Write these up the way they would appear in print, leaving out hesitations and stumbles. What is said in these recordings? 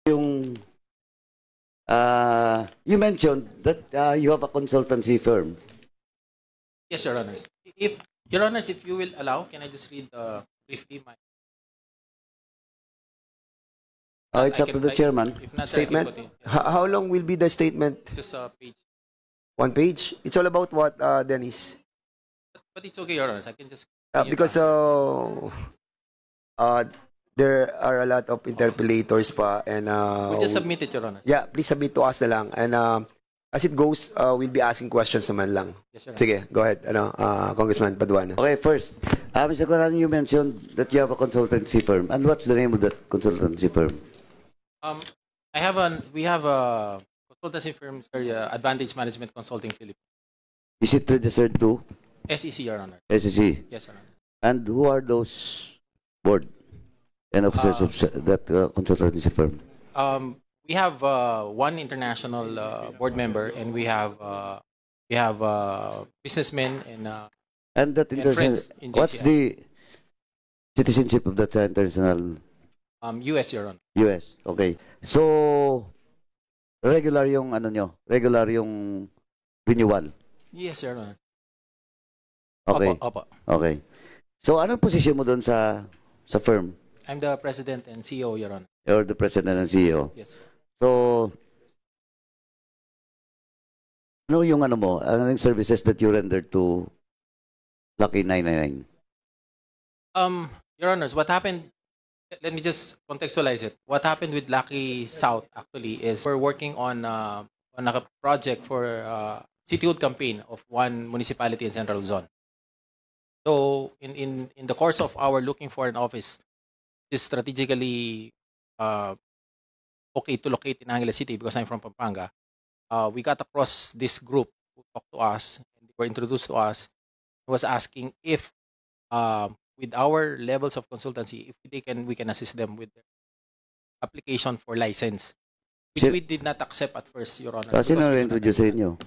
Yung, you mentioned that you have a consultancy firm. Yes, Your Honors. If Your Honors, if you will allow, can I just read briefly my It's up to the chairman. if not, Statement? I can continue. How long will be the statement? Just a page. 1 page? It's all about what, Dennis? But it's okay, Your Honors. I can just Because there are a lot of interpellators pa, and we'll just submit it, Your Honors. yeah, please submit to us na lang. And as it goes, we'll be asking questions naman lang. Yes, Your Honor. Sige, go ahead, Congressman Paduano. Okay, first, Mr. Coran, you mentioned that you have a consultancy firm. And what's the name of that consultancy firm? We have a consultancy firm, sir, Advantage Management Consulting Philippines. Is it registered to SEC, Your Honor. SEC? Yes, Your Honor. And who are those board and officers of that consultancy firm? We have one international board member, and we have businessmen And that and international, friends in what's JCI. the citizenship of that international US, Your Honor. US? Okay. So, regular yung ano nyo? Regular yung renewal? Yes, Your Honor. Okay. Opo. Okay. So, anong position mo doon sa firm? I'm the president and CEO, Your Honor. You're the president and CEO. Yes, sir. So, ano yung ano mo? Ano yung services that you render to Lucky 999? Your Honors, what happened, let me just contextualize it. What happened with Lucky South actually is we're working on a project for cityhood campaign of one municipality in Central Luzon. So in the course of our looking for an office, is strategically okay to locate in Angeles City because I'm from Pampanga. We got across this group who talked to us and they were introduced to us. Was asking if with our levels of consultancy, if we can assist them with their application for license, which we did not accept at first, Your Honor. Kasi na-introduce sa inyo?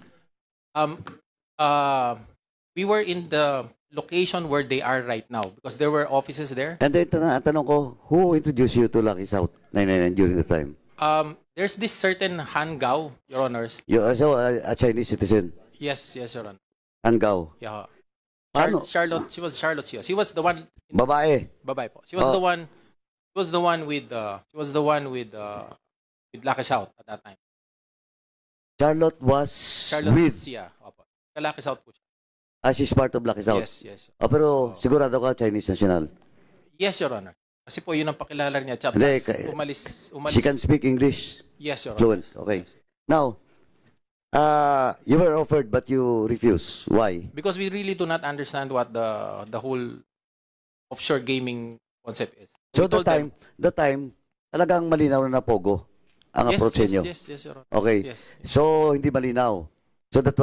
We were in the location where they are right now because there were offices there. And then, tanong ko, who introduced you to Lucky South 999 during the time? There's this certain Han Gao, Your Honors. You also a Chinese citizen? Yes, Your Honor. Han Gao? Yeah. Paano? Charlotte, she was Charlotte Chia. She was the one. Babae? Babae po. She was the one. She was the one with. She was the one with Lucky South at that time. Charlotte was Charlotte with? Chia. Opo. Lucky South po siya. She's part of Lucky South? Yes. Pero sigurado ka Chinese national? Yes, Your Honor. Kasi po yun ang pakilala niya. Hindi, Umalis. She can speak English? Yes, Your Fluent, Honor. okay. Yes. Now, you were offered but you refused. Why? Because we really do not understand what the whole offshore gaming concept is. So We told them- the time, talagang malinaw na pogo ang approach niyo. Yes, Your Honor. Okay. Yes. So hindi malinaw. So that's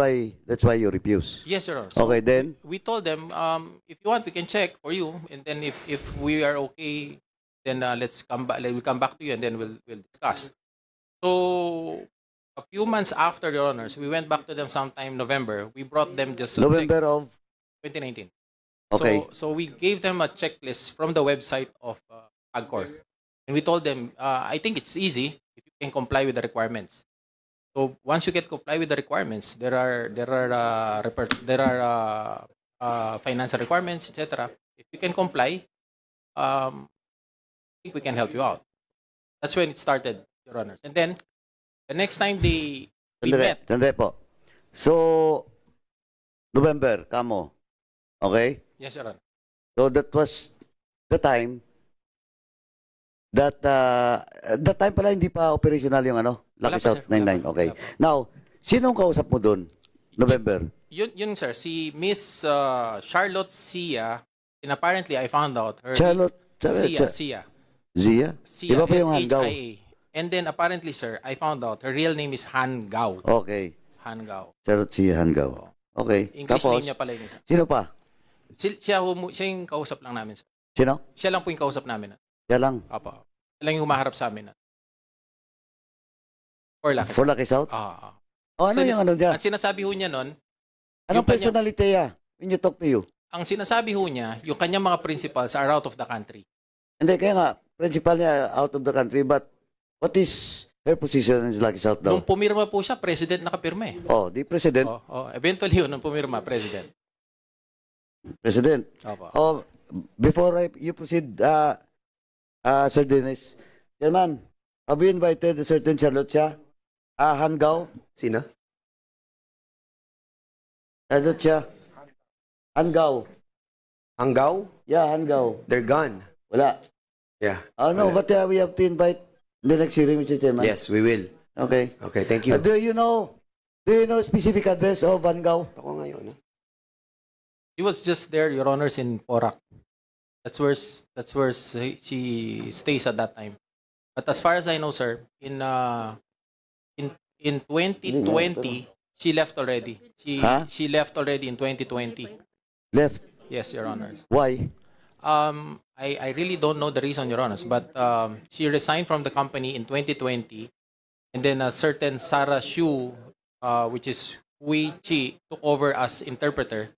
why you refuse. Yes, Your Honor. So Okay, then? we told them, if you want, we can check for you, and then if we are okay, then let's come back. We'll come back to you, and then we'll discuss. So a few months after, Your Honors, we went back to them sometime November. We brought them just to check November of 2019. Okay. So we gave them a checklist from the website of Agcor, and we told them, I think it's easy if you can comply with the requirements. So once you get comply with the requirements, there are financial requirements, etc. If you can comply, I think we can help you out. That's when it started, Your Honors. And then the next time we met. Sandali po. So, November, kamo. Okay? Yes, Your Honor. So that was the time that time pala hindi pa operational yung Lucky Wala pa, South sir. Wala 99. pa. Okay. Wala pa. Now, sinong kausap mo doon? November. Yun sir, si Miss Charlotte Sia, and apparently I found out her Charlotte Sia. Zia? Sia, Iba pa yung Han Gao. SHIA. And then apparently, sir, I found out her real name is Han Gao. Okay. Han Gao. Charlotte Zia Han Gao. Okay. English Tapos, name niya pala yun, sir. sino pa? Siya yung kausap lang namin, sir. Sino? Siya lang po yung kausap namin. Siya lang. Apa. Siya lang yung humaharap sa amin. For Lucky For Lucky South? Ah. O ano yung ano niya? Ang sinasabi ho niya nun, Anong personality niya? When you talk to you? ang sinasabi ho niya, yung kanyang mga principals are out of the country. Hindi, kaya nga, principal niya out of the country, but What is her position in Lucky South Nung now? pumirma po siya, president nakapirma eh. Oh, the president. Eventually yun, nung pumirma, president. President. Opo. Oh, before you proceed, Sir Dennis, Chairman, have you invited a certain Charlotte Chia? Hangao? Sino? Charlotte Chia? Hangao. Hanggaw? Yeah, Hangao. They're gone. Wala. Yeah. Oh, no, Wala. but we have to invite the next hearing, Mr. Chairman. Yes, we will. Okay. Okay, thank you. Do you know specific address of Hangao? Ako ngayon. He was just there, Your Honors, in Porac. That's where she stays at that time. But as far as I know, sir, in 2020, she left already. She left already in 2020. Left. Yes, Your Honors. Why? I really don't know the reason, Your Honors, but she resigned from the company in 2020, and then a certain Sarah Xu, which is Hui Chi, took over as interpreter.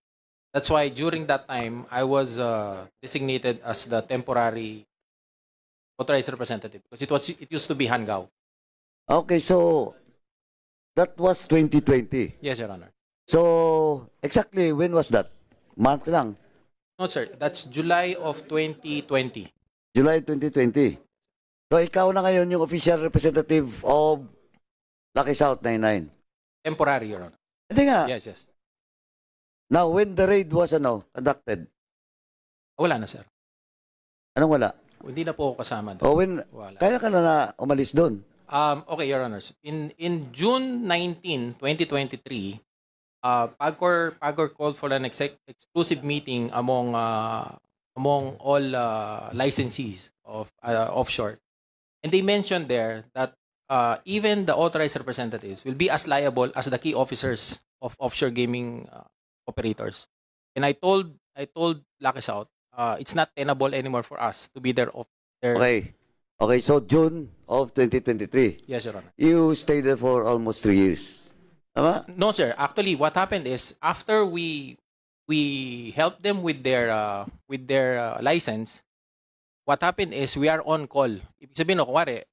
That's why during that time, I was designated as the temporary authorized representative because it used to be Hangao. Okay, so that was 2020. Yes, Your Honor. So, exactly when was that? Month lang. No, sir. That's July of 2020. July 2020. So, ikaw na ngayon yung official representative of Lucky South 99. Temporary, Your Honor. Hindi nga. Yes, yes. Now, when the raid was conducted, Wala na, sir. anong wala? Hindi na po ako kasama doon. O when, Wala. kaya ka na umalis doon? Okay, Your Honors. In June 19, 2023, Pagcor called for an exclusive meeting among all licensees of offshore, and they mentioned there that even the authorized representatives will be as liable as the key officers of offshore gaming operators. And I told Lucky South, it's not tenable anymore for us to be there. Okay. Okay, so June of 2023. Yes, Your Honor. You stayed there for almost 3 years. Tama? No, sir. Actually, what happened is after we helped them with their license, what happened is we are on call. Ibig sabihin, no, kunwari,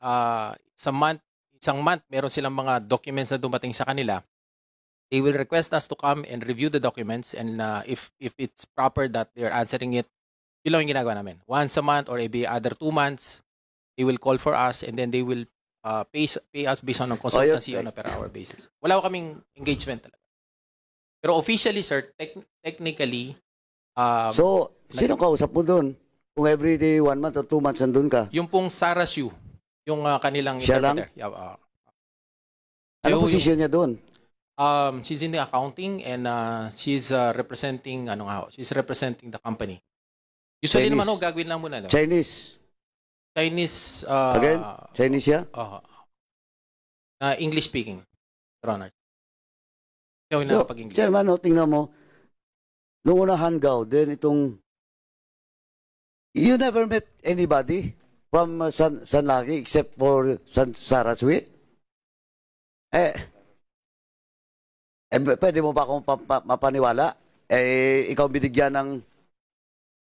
isang month, meron silang mga documents na dumating sa kanila. They will request us to come and review the documents, and if it's proper that they're answering it, yun lang yung ginagawa namin. Once a month or maybe other 2 months, they will call for us and then they will pay us based on a consultancy on a per hour basis. Wala ko kaming engagement talaga. Pero officially, sir, technically, So, sino kausap mo doon? Kung every day, 1 month or 2 months nandun ka? yung pong Sarah Xu, yung kanilang Siya lang? interpreter. Yeah, Ano so, position niya doon? she's in the accounting and she's representing she's representing the company. Usually Chinese. naman gagawin lang muna. No? Chinese. Chinese Again? Chinese siya? English speaking, Your Honor. Siya yung So, nakapag-English. Chairman, tingnan mo. Noong una Hangao, then itong... You never met anybody from San Lagi except for Saraswi? Pwede mo ba akong mapaniwala? Ikaw binigyan ng...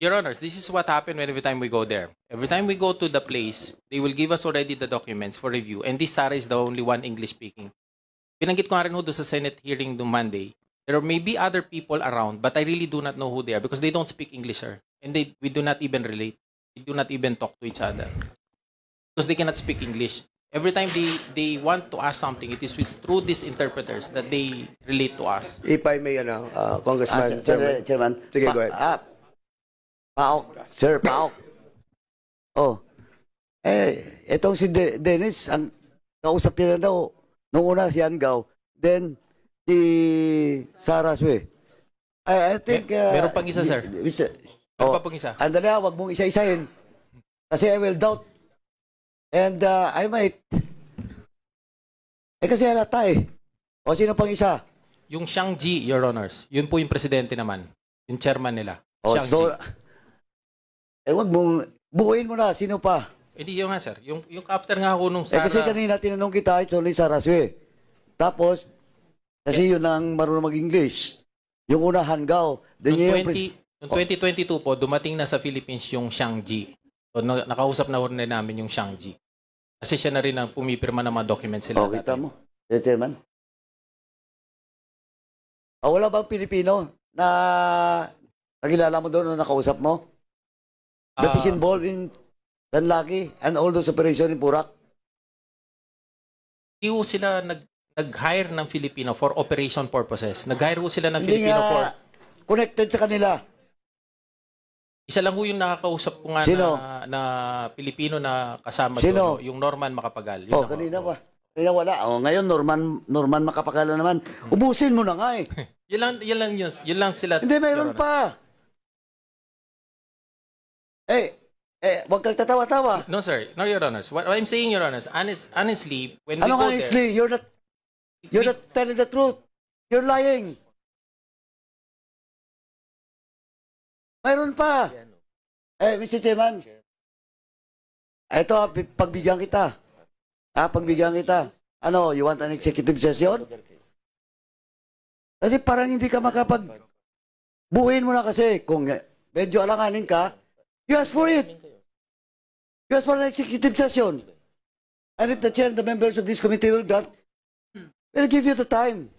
Your Honors, this is what happened every time we go there. Every time we go to the place, they will give us already the documents for review. And this Sarah is the only one English speaking. Pinanggit ko nga rin doon sa Senate hearing noong Monday. There may be other people around, but I really do not know who they are because they don't speak English, sir. And we do not even relate. We do not even talk to each other. Because they cannot speak English. Every time they want to ask something, it is through these interpreters that they relate to us. If I may, Congressman, Chairman. Sige, go ahead. Paok. Sir, Paok. Oh. Itong si Dennis, ang kausap nila daw, nung una si Hangao, then si Saraswe. I think... Meron pang isa, sir. Meron pa pang isa. Andali, wag mong isa-isahin. Kasi I will doubt. And I might... kasi halata eh. O sino pang isa? Yung Xiang Ji, Your Honors, yun po yung presidente naman. Yung chairman nila. Xiang So, Ji. wag mong... Buuin mo na, sino pa? Hindi yun nga, sir. Yung after nga ako nung Sarah... kasi kanina tinanong kita, it's only Saraswe. Tapos, kasi yun ang marunong mag-English. Yung una, Hangao. Then Noong yung 2022 po, dumating na sa Philippines yung Xiang Ji. So, nakausap na rin namin yung Xiang Ji. Kasi siya na rin ang pumipirma ng mga documents sila. O, kita mo. Mr. Chairman. Wala bang Pilipino na nakilala mo doon o nakausap mo? That is involved in Sanlaki and all those operations in Purak? Hindi ho sila nag-hire ng Filipino for operation purposes. Nag-hire ho sila ng Hindi Filipino for... nga connected sa kanila. Isa lang ho yung nakakausap ko nga Sino? na Pilipino na kasama Sino? doon. Yung Norman Macapagal. Yun Oh, lang ho. kanina pa. Kanina wala. Oh, ngayon, Norman makapakala naman. Ubusin mo na nga eh. Yun lang sila. Hindi, mayroon Your Honor. pa. Huwag kang tatawa-tawa. No, sir. No, Your Honors. What I'm saying, Your Honors, honestly, when we Ano go honestly? You're not telling the truth. You're lying. Mayroon pa. Mr. Chairman. Ito, pagbigyan kita. Pagbigyan kita. Ano, you want an executive session? Kasi parang hindi ka buuin mo na kasi. Kung medyo alanganin ka, you ask for it. You ask for an executive session. And if the chair and the members of this committee will grant, we'll give you the time.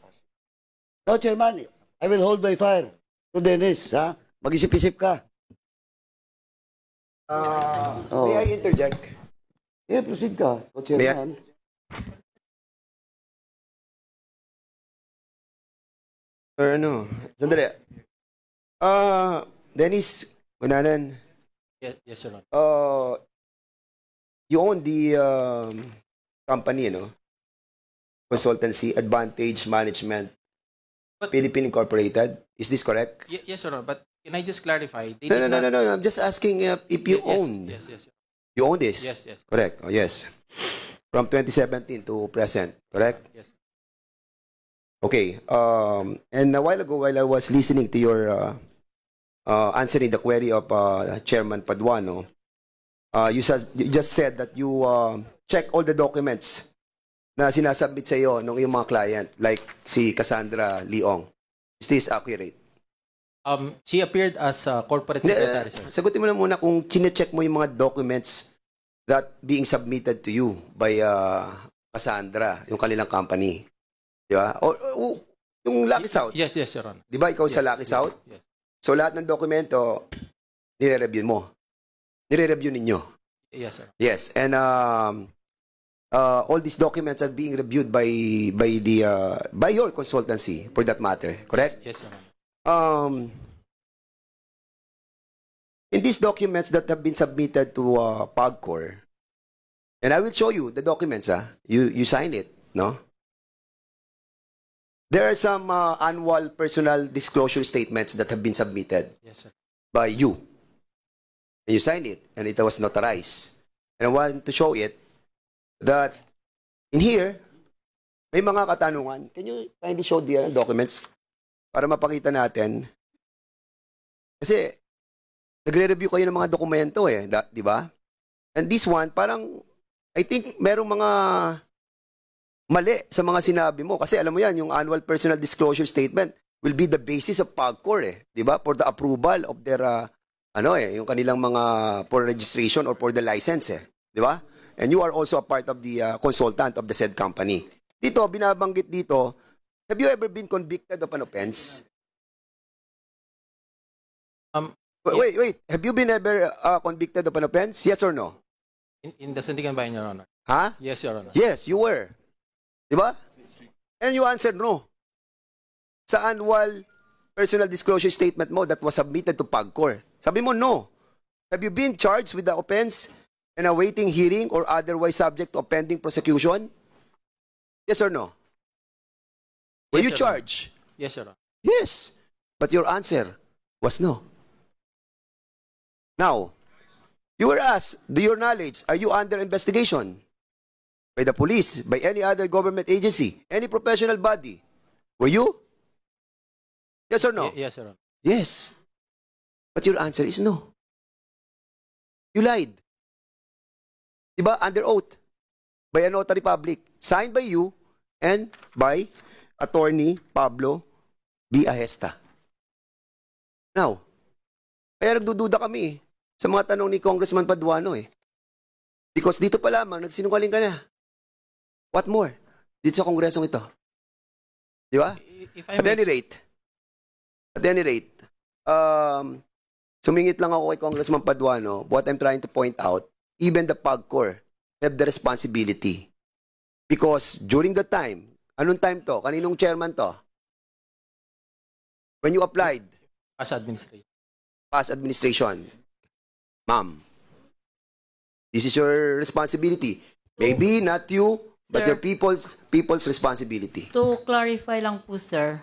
No, Chairman, I will hold my fire to Dennis. Mag-isip-isip ka. May I interject? Yeah, proceed ka. O, Chairman. Or ano? Sandali. Dennis, Gunanan, Yes, Your Honor. you own the company, consultancy, Advantage Management, But- Philippine Incorporated. Is this correct? Yes, Your Honor. But can I just clarify? They No, did no, no, not- no, no. I'm just asking if you own. Yes, yes. You own this? Yes, yes. Correct. Oh, yes. From 2017 to present. Correct? Yes. Okay. And a while ago, while I was listening to your answering the query of Chairman Paduano, you just said that you check all the documents na sinasubmit sa iyo ng iyong mga client, like si Cassandra Leong. Is this accurate? She appeared as a corporate secretary, sir. Sagutin mo na muna kung chine-check mo yung mga documents that being submitted to you by Cassandra, yung kanilang company. Di ba? O yung Lucky South. Yes, yes, Your Honor. Di ba ikaw sa Lucky South? Yes. So lahat ng dokumento, nire-review mo. Nire-review ninyo. Yes, sir. Yes. And all these documents are being reviewed by your consultancy, for that matter. Correct? Yes, Your Honor. In these documents that have been submitted to PAGCOR, and I will show you the documents, you sign it, no? There are some annual personal disclosure statements that have been submitted Yes, sir. by you. And you signed it, and it was notarized. And I want to show it that in here, may mga katanungan. Can you kindly show the documents para mapakita natin? Kasi, nagre-review kayo ng mga dokumento di ba? And this one, parang, I think, merong mga mali sa mga sinabi mo. Kasi alam mo yan, yung annual personal disclosure statement will be the basis of PAGCOR, di ba? For the approval of their, yung kanilang mga, for registration or for the license, di ba? And you are also a part of the consultant of the said company. Dito, binabanggit dito, have you ever been convicted of an offense? Wait. Have you been ever convicted of an offense? Yes or no? In the Sandigan Bayan, Your Honor. Ha? Yes, Your Honor. Yes, you were. Diba? And you answered no. Sa annual personal disclosure statement mo that was submitted to PAGCOR. Sabi mo no. Have you been charged with the offense and awaiting hearing or otherwise subject to pending prosecution? Yes or no? Were you Yes, Your Honor. charged? Yes, Your Honor. Yes. But your answer was no. Now, you were asked, to your knowledge, are you under investigation by the police, by any other government agency, any professional body? Were you? Yes or no? Yes, Your Honor. Yes. But your answer is no. You lied. Diba? Under oath. By a notary public. Signed by you and by Attorney Pablo B. Ahesta. Now, kaya nagdududa kami sa mga tanong ni Congressman Paduano Because dito pa lamang, nagsinungaling ka na. What more? Dito sa kongresong ito. Di ba? If I At may, any rate, sumingit lang ako kay Congressman Paduano. What I'm trying to point out, even the PAGCOR have the responsibility. Because during the time, anong time to? Kaninong chairman to? When you applied, as administrator. past administration, ma'am, this is your responsibility. Maybe not you, but Sir. your people's responsibility. To clarify lang po, sir,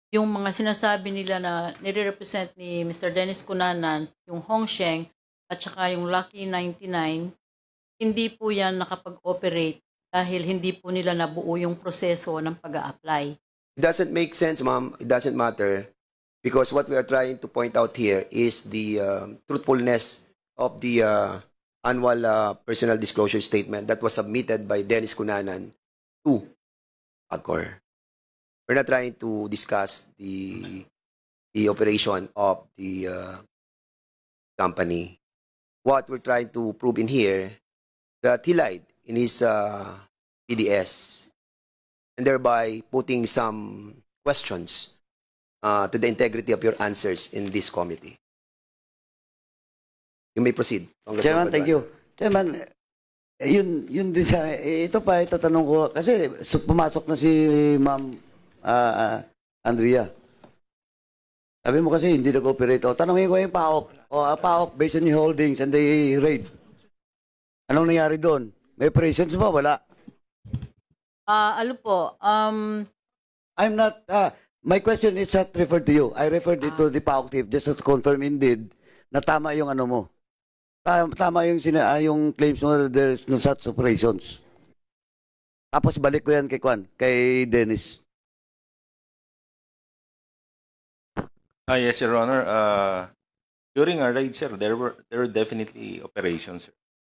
yung mga sinasabi nila na nire-represent ni Mr. Dennis Cunanan, yung Hongsheng at saka yung Lucky 99, hindi po yan nakapag-operate dahil hindi po nila nabuo yung proseso ng pag-a-apply. It doesn't make sense, ma'am. It doesn't matter. Because what we are trying to point out here is the truthfulness of the annual personal disclosure statement that was submitted by Dennis Cunanan to PAGCOR. We're not trying to discuss the operation of the company. What we're trying to prove in here that he lied in his PDS and thereby putting some questions to the integrity of your answers in this committee. You may proceed. Chairman, thank you. Chairman, yun din siya. Ito pa, itatanong ko. Kasi pumasok na si Ma'am Andrea. Sabi mo kasi hindi nag-operate. O, tanongin ko yung PAOK. O, PAOK based on the holdings and the raid. Anong nangyari doon? May presence ba? Wala. Ano po, I'm not, my question is not referred to you. I referred it to the PAOK team just to confirm indeed na tama yung ano mo. Tama yung, yung claims mo that there's no such operations. Tapos balik ko yan kay Kwan, kay Dennis. Yes, Your Honor. During our raid, sir, there were definitely operations, sir.